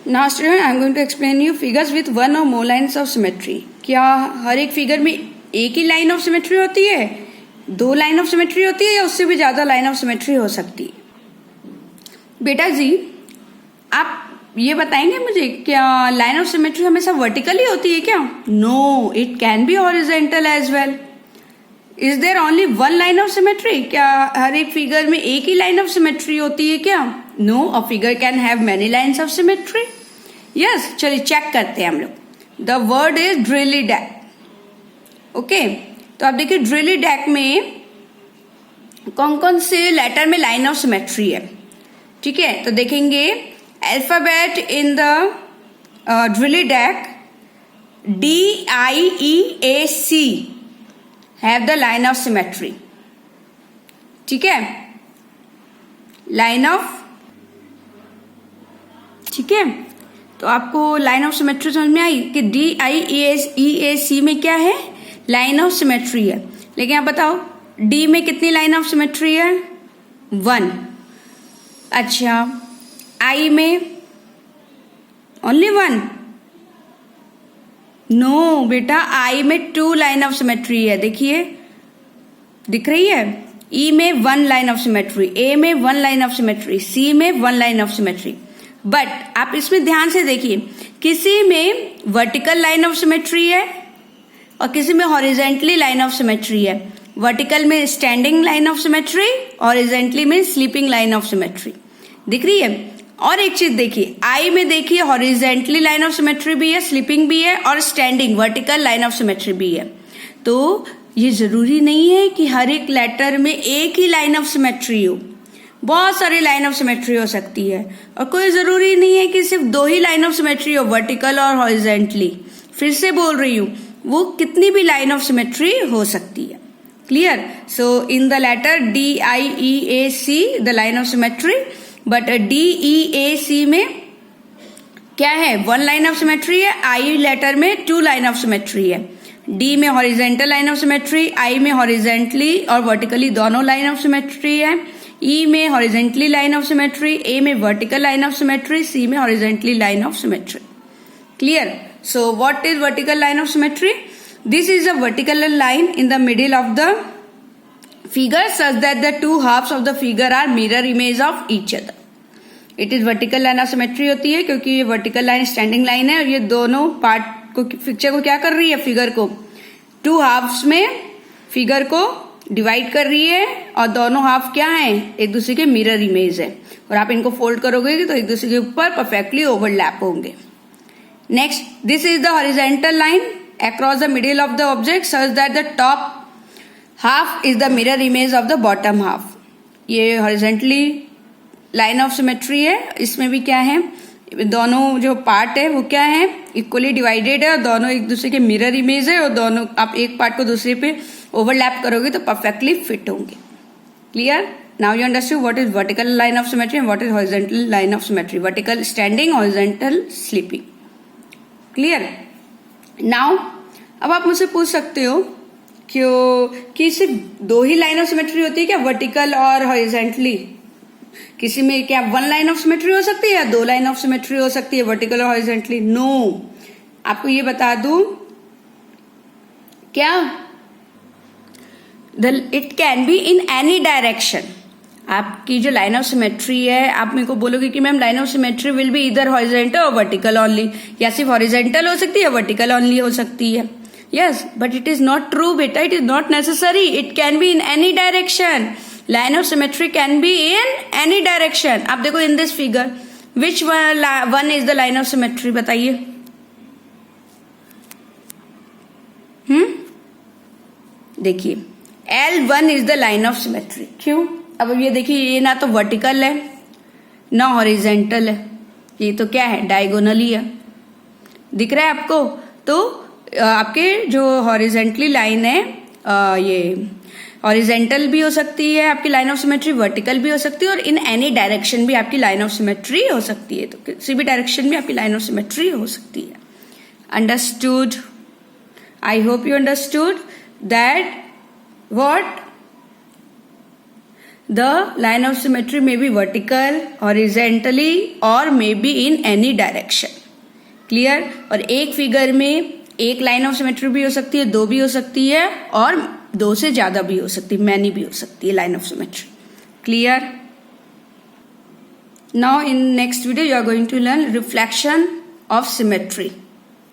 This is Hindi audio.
Now student I am going to explain you figures with one or more lines of symmetry. क्या हर एक फिगर में एक ही लाइन ऑफ सिमेट्री होती है, दो लाइन ऑफ सिमेट्री होती है, या उससे भी ज्यादा लाइन ऑफ सिमेट्री हो सकती है? बेटा जी आप ये बताएंगे मुझे, क्या लाइन ऑफ सिमेट्री हमेशा वर्टिकल ही होती है क्या? No, it can be horizontal as well. Is there only one line of symmetry? क्या हर एक फिगर में एक ही लाइन ऑफ सिमेट्री होती है क्या? No, a figure can have many lines of symmetry. Yes, चलिए चेक करते हैं हम लोग। द वर्ड इज ड्रिली डैक। ओके, तो आप देखिए ड्रिली डैक में कौन कौन से लेटर में लाइन ऑफ सिमेट्री है। ठीक है, तो देखेंगे अल्फाबेट इन द ड्रिली डैक DIEAC have the line of symmetry. ठीक है, लाइन ऑफ, ठीक है, तो आपको लाइन ऑफ सिमेट्री समझ में आई कि DIEAC में क्या है, लाइन ऑफ सिमेट्री है। लेकिन आप बताओ D में कितनी लाइन ऑफ सिमेट्री है? 1। अच्छा, I में ओनली 1? नो बेटा, I में 2 लाइन ऑफ सिमेट्री है। देखिए दिख रही है, E में 1 लाइन ऑफ सिमेट्री, A में 1 लाइन ऑफ सिमेट्री, C में 1 लाइन ऑफ सिमेट्री। बट आप इसमें ध्यान से देखिए, किसी में वर्टिकल लाइन ऑफ सिमेट्री है और किसी में हॉरिजेंटली लाइन ऑफ सिमेट्री है। वर्टिकल में standing line of symmetry, horizontally में स्लीपिंग लाइन ऑफ सिमेट्री। दिख रही है? और एक चीज देखिए, आई में देखिए हॉरिजेंटली लाइन ऑफ सिमेट्री भी है, स्लीपिंग भी है, और standing vertical line of symmetry भी है। तो ये जरूरी नहीं है कि हर एक लेटर में एक ही लाइन ऑफ सिमेट्री हो, बहुत सारी लाइन ऑफ सिमेट्री हो सकती है। और कोई जरूरी नहीं है कि सिर्फ 2 ही लाइन ऑफ सिमेट्री हो, वर्टिकल और हॉरिजेंटली। फिर से बोल रही हूं, वो कितनी भी लाइन ऑफ सिमेट्री हो सकती है। Clear? So in the letter DIEAC the line of symmetry, but DEAC में क्या है, 1 लाइन ऑफ सिमेट्री है। I लेटर में 2 लाइन ऑफ सिमेट्री है। D में horizontal line of symmetry, I में हॉरिजेंटली और वर्टिकली दोनों लाइन ऑफ सिमेट्री है। E में horizontally line of symmetry, A में vertical line of symmetry, C में horizontally line of symmetry. Clear? So what is vertical line of symmetry? This is a vertical line in the middle of the figure such that the 2 halves of the figure are mirror image of each other. It is vertical line of symmetry होती है क्योंकि ये vertical line standing line है और ये दोनों पार्ट को, पिक्चर को क्या कर रही है, फिगर को 2 हाफ्स में फिगर को डिवाइड कर रही है, और दोनों हाफ क्या है, एक दूसरे के मिरर इमेज है। और आप इनको फोल्ड करोगे तो एक दूसरे के ऊपर परफेक्टली ओवरलैप होंगे। Next, this is the horizontal line across the middle of the object such that the top half is the mirror image of the bottom half. ये horizontally line of symmetry है। इसमें भी क्या है, दोनों जो पार्ट है वो क्या है, इक्वली डिवाइडेड है और दोनों एक दूसरे के मिरर इमेज है, और दोनों आप एक पार्ट को दूसरे पे ओवरलैप करोगे तो परफेक्टली फिट होंगे। Clear? Now you understand what is vertical line of symmetry and what is horizontal line of symmetry. Vertical standing, horizontal sleeping. Clear? Now अब आप मुझसे पूछ सकते हो कि सिर्फ 2 ही लाइन ऑफ सिमेट्री होती है क्या, वर्टिकल और हॉरिजेंटली? किसी में क्या 1 लाइन ऑफ सिमेट्री हो सकती है या 2 लाइन ऑफ सिमेट्री हो सकती है, वर्टिकल और हॉरिजेंटली? नो, आपको ये बता दूं क्या, it can be in any direction. आपकी जो लाइन ऑफ सिमेट्री है, आप मेरे को बोलोगे कि ma'am line of symmetry will be इधर हॉरिजेंटल और वर्टिकल ओनली, या सिर्फ हॉरिजेंटल हो सकती है, वर्टिकल ओनली हो सकती है। Yes, but it is not true बेटा, it is not necessary, it can be in any direction. Line of symmetry can be in any direction. आप देखो in this figure, which one is the line of symmetry, बताइए। देखिए L1 is the line of symmetry. क्यों? अब ये देखिए, ये ना तो वर्टिकल है ना हॉरिजेंटल है, ये तो क्या है, डायगोनली है। दिख रहा है आपको? तो आपके जो हॉरिजेंटली लाइन है, ये हॉरिजेंटल भी हो सकती है आपकी लाइन ऑफ सिमेट्री, वर्टिकल भी हो सकती है, और इन एनी डायरेक्शन भी आपकी लाइन ऑफ सिमेट्री हो सकती है। तो किसी भी डायरेक्शन में आपकी लाइन ऑफ सिमेट्री हो सकती है। Understood? I hope you understood that what the line of symmetry may be vertical, horizontally और may be in any direction. Clear. और एक फिगर में एक लाइन ऑफ सिमेट्री भी हो सकती है, दो भी हो सकती है, और दो से ज्यादा भी हो सकती है, मैनी भी हो सकती है line of symmetry. Clear. Now in next video you are going to learn reflection of symmetry.